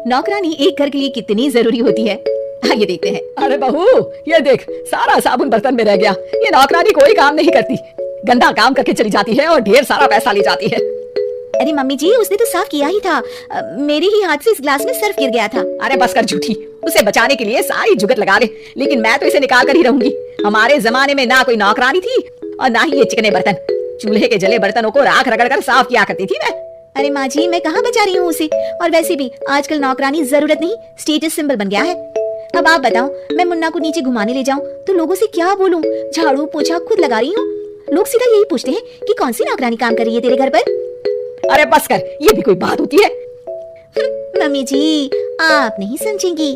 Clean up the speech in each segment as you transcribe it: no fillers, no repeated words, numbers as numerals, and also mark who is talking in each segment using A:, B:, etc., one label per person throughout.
A: नौकरानी एक घर के लिए कितनी जरूरी होती है, आइए देखते हैं।
B: अरे बहू, ये देख, सारा साबुन बर्तन में रह गया। ये नौकरानी कोई काम नहीं करती, गंदा काम करके चली जाती है और ढेर सारा पैसा ले जाती है।
A: अरे मम्मी जी, उसने तो साफ किया ही था, मेरे ही हाथ से इस ग्लास में सर्फ गिर गया था।
B: अरे बस कर झूठी, उसे बचाने के लिए सारी जुगत लगा ले, लेकिन मैं तो इसे निकाल कर ही रहूंगी। हमारे जमाने में ना कोई नौकरानी थी और ना ही ये चिकने बर्तन। चूल्हे के जले बर्तनों को राख रगड़ कर साफ किया करती थी मैं।
A: अरे माँ जी, मैं कहाँ बचा रही हूँ उसे, और वैसे भी आजकल नौकरानी जरूरत नहीं, स्टेटस सिंबल बन गया है। अब आप बताओ, मैं मुन्ना को नीचे घुमाने ले जाऊं तो लोगों से क्या बोलूं? झाड़ू पोछा खुद लगा रही हूँ, लोग सीधा यही पूछते हैं कि कौन सी नौकरानी काम कर रही है तेरे घर पर।
B: अरे बस कर, ये भी कोई बात होती है?
A: मम्मी जी, आप नहीं समझेंगी।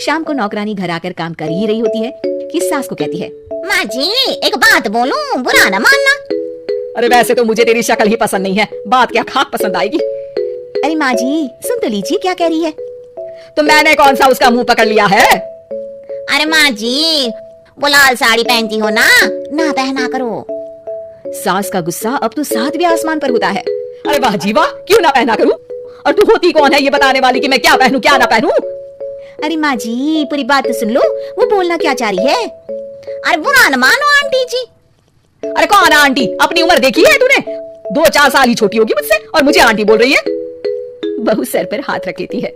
A: शाम को नौकरानी घर आकर काम कर ही रही होती है कि सास को कहती है,
C: माँ जी एक बात बोलूं, बुरा न मानना।
B: अरे वैसे तो मुझे तेरी शक्ल ही पसंद नहीं है, बात क्या खाक पसंद आएगी।
A: अरे माँ जी सुन तो लीजिए क्या कह रही है।
B: तो मैंने कौन सा उसका मुंह पकड़ लिया है?
C: अरे माँ जी, वो लाल साड़ी पहनती हो ना ना पहना करो।
A: सास का गुस्सा अब तो 7वें आसमान पर होता है।
B: अरे वाह जी वाह, क्यों ना पहना करूं? और तू होती कौन है ये बताने वाली कि मैं क्या पहनूं क्या ना पहनूं?
A: अरे माँ जी पूरी बात तो सुन लो, वो बोलना क्या चाह रही है।
C: अरे बुरा न मानो आंटी जी।
B: अरे कौन है आंटी? अपनी उम्र देखी है तूने? 2-4 साल ही छोटी होगी मुझसे और मुझे आंटी बोल रही है।
A: बहू सर पर हाथ रख लेती है।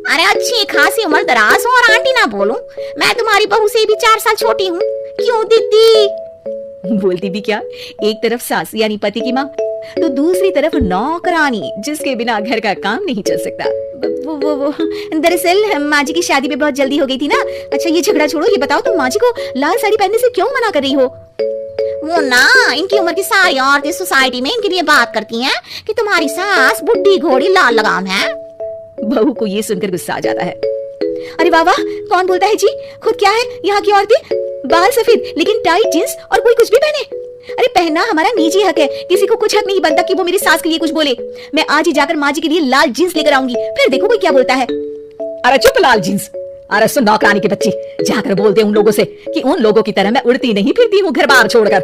C: अरे अच्छी खासी उम्र दराज हो और आंटी ना बोलूं, मैं तुम्हारी बहू से भी 4 साल छोटी हूँ। क्यों दीदी?
A: बोलती भी क्या, एक तरफ सास यानी पति की माँ, तो दूसरी तरफ नौकरानी जिसके बिना घर का काम नहीं चल सकता। वो दरअसल माँ जी की शादी में बहुत जल्दी हो गई थी ना। अच्छा ये झगड़ा छोड़ो, ये बताओ तुम माँ जी को लाल साड़ी पहनने से क्यों मना कर रही हो?
C: वो ना, इनकी उम्र की सारी औरतें सोसाइटी में इनके लिए बात करती हैं कि तुम्हारी सास बुढ़ी घोड़ी लाल लगाम है।
A: बहू को ये सुनकर गुस्सा आ जाता है। अरे वाह वाह, कौन बोलता है जी? खुद क्या है यहाँ की औरतें, बाल सफेद लेकिन टाइट जींस और कोई कुछ भी पहने। अरे पहनना हमारा निजी हक है, किसी को कुछ हक नहीं बनता कि वो मेरी सास के लिए कुछ बोले। मैं आज ही जाकर माँ जी के लिए लाल जींस लेकर आऊंगी, फिर देखो कोई क्या बोलता है।
B: अरे चुप लाल जींस। अरे सुन नौकरानी की बच्ची, जाकर बोल दे उन लोगों से कि उन लोगों की तरह मैं उड़ती नहीं फिरती हूँ घर बार छोड़कर।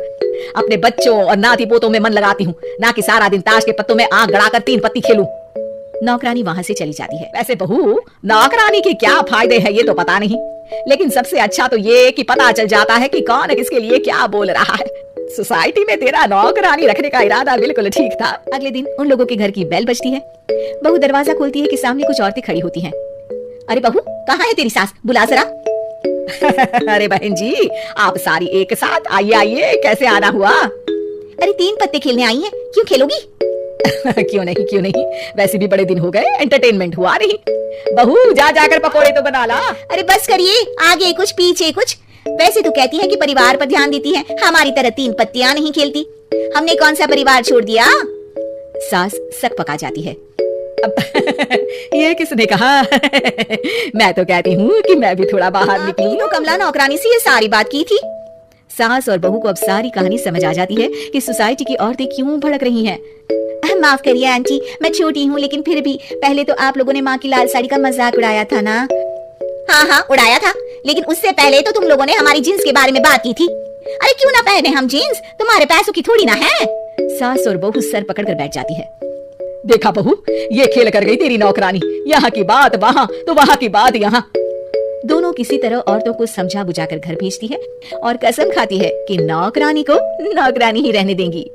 B: अपने बच्चों और नाती पोतों में मन लगाती हूँ, ना कि सारा दिन ताश के पत्तों में आंख गड़ाकर 3 पत्ती खेलूं।
A: नौकरानी वहाँ से चली जाती है।
B: वैसे बहू, नौकरानी के क्या फायदे हैं ये तो पता नहीं, लेकिन सबसे अच्छा तो ये कि पता चल जाता है कि कौन किसके लिए क्या बोल रहा है। सोसाइटी में तेरा नौकरानी रखने का इरादा बिल्कुल ठीक था।
A: अगले दिन उन लोगों के घर की बेल बजती है। बहू दरवाजा खोलती है कि सामने कुछ औरतें खड़ी होती हैं। अरे बहू, कहाँ है तेरी सास? बुला जरा।
B: अरे बहन जी, आप सारी एक साथ आइए आइए, कैसे आना हुआ?
A: अरे 3 पत्ते खेलने आई हैं, क्यों खेलोगी?
B: क्यों नहीं, वैसे भी बड़े दिन हो गए, एंटरटेनमेंट हुआ नहीं। बहू जा जाकर पकोड़े तो बना ला।
A: अरे बस करिए, आगे कुछ पीछे कुछ। वैसे तो कहती है कि परिवार पर ध्यान देती है, हमारी तरह 3 पत्तियां नहीं खेलती। हमने कौन सा परिवार छोड़ दिया? सास सक पका जाती है।
B: अब ये किसने कहा? मैं तो कहती हूँ कि मैं भी थोड़ा बाहर निकलूं।
A: तो कमला नौकरानी से ये सारी बात की थी। सास और बहू को अब सारी कहानी समझ आ जाती है कि सोसाइटी की औरतें क्यों भड़क रही हैं। माफ करिए आंटी, मैं छोटी हूँ, लेकिन फिर भी पहले तो आप लोगों ने माँ की लाल साड़ी का मजाक उड़ाया था ना।
C: हाँ उड़ाया था, लेकिन उससे पहले तो तुम लोगों ने हमारी जीन्स के बारे में बात की थी। अरे क्यों ना पहने हम जीन्स, तुम्हारे पैसों की थोड़ी ना है।
A: सास और बहू सर पकड़कर बैठ जाती है।
B: देखा बहू, ये खेल कर गई तेरी नौकरानी, यहाँ की बात वहाँ तो वहाँ की बात यहाँ।
A: दोनों किसी तरह औरतों को समझा बुझाकर घर भेजती है और कसम खाती है कि नौकरानी को नौकरानी ही रहने देंगी।